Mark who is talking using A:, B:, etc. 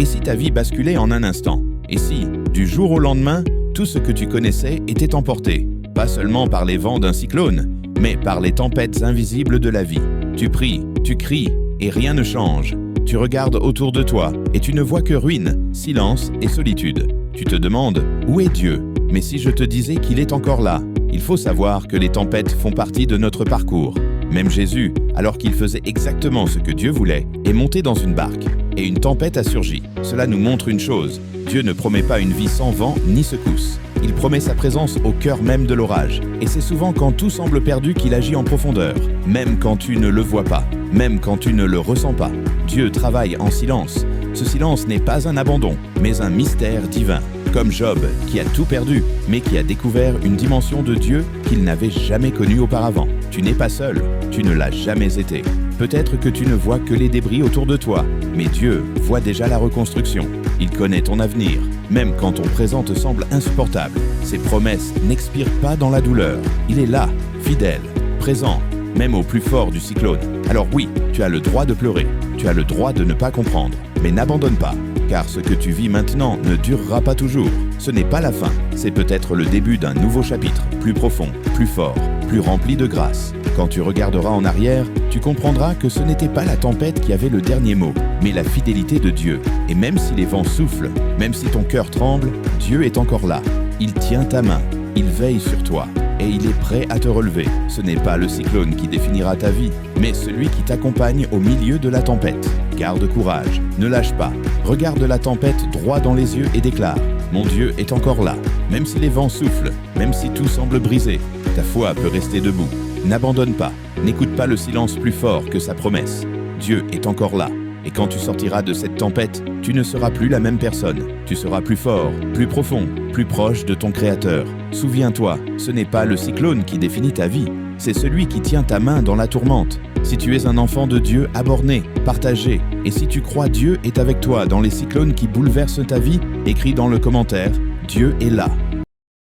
A: Et si ta vie basculait en un instant? Et si, du jour au lendemain, tout ce que tu connaissais était emporté, pas seulement par les vents d'un cyclone, mais par les tempêtes invisibles de la vie? Tu pries, tu cries, et rien ne change. Tu regardes autour de toi, et tu ne vois que ruines, silence et solitude. Tu te demandes, où est Dieu? Mais si je te disais qu'il est encore là? Il faut savoir que les tempêtes font partie de notre parcours. Même Jésus, alors qu'il faisait exactement ce que Dieu voulait, est monté dans une barque, et une tempête a surgi. Cela nous montre une chose, Dieu ne promet pas une vie sans vent ni secousse. Il promet sa présence au cœur même de l'orage. Et c'est souvent quand tout semble perdu qu'il agit en profondeur, même quand tu ne le vois pas, même quand tu ne le ressens pas. Dieu travaille en silence. Ce silence n'est pas un abandon, mais un mystère divin. Comme Job, qui a tout perdu, mais qui a découvert une dimension de Dieu qu'il n'avait jamais connue auparavant. Tu n'es pas seul, tu ne l'as jamais été. Peut-être que tu ne vois que les débris autour de toi, mais Dieu voit déjà la reconstruction. Il connaît ton avenir, même quand ton présent te semble insupportable. Ses promesses n'expirent pas dans la douleur. Il est là, fidèle, présent, même au plus fort du cyclone. Alors oui, tu as le droit de pleurer, tu as le droit de ne pas comprendre, mais n'abandonne pas. Car ce que tu vis maintenant ne durera pas toujours. Ce n'est pas la fin, c'est peut-être le début d'un nouveau chapitre, plus profond, plus fort, plus rempli de grâce. Quand tu regarderas en arrière, tu comprendras que ce n'était pas la tempête qui avait le dernier mot, mais la fidélité de Dieu. Et même si les vents soufflent, même si ton cœur tremble, Dieu est encore là. Il tient ta main, il veille sur toi, et il est prêt à te relever. Ce n'est pas le cyclone qui définira ta vie, mais celui qui t'accompagne au milieu de la tempête. Garde courage, ne lâche pas. Regarde la tempête droit dans les yeux et déclare « Mon Dieu est encore là ». Même si les vents soufflent, même si tout semble brisé, ta foi peut rester debout. N'abandonne pas, n'écoute pas le silence plus fort que sa promesse. Dieu est encore là. Et quand tu sortiras de cette tempête, tu ne seras plus la même personne. Tu seras plus fort, plus profond, plus proche de ton Créateur. Souviens-toi, ce n'est pas le cyclone qui définit ta vie, c'est celui qui tient ta main dans la tourmente. Si tu es un enfant de Dieu aborné, partagé, et si tu crois Dieu est avec toi dans les cyclones qui bouleversent ta vie, écris dans le commentaire « Dieu est là ».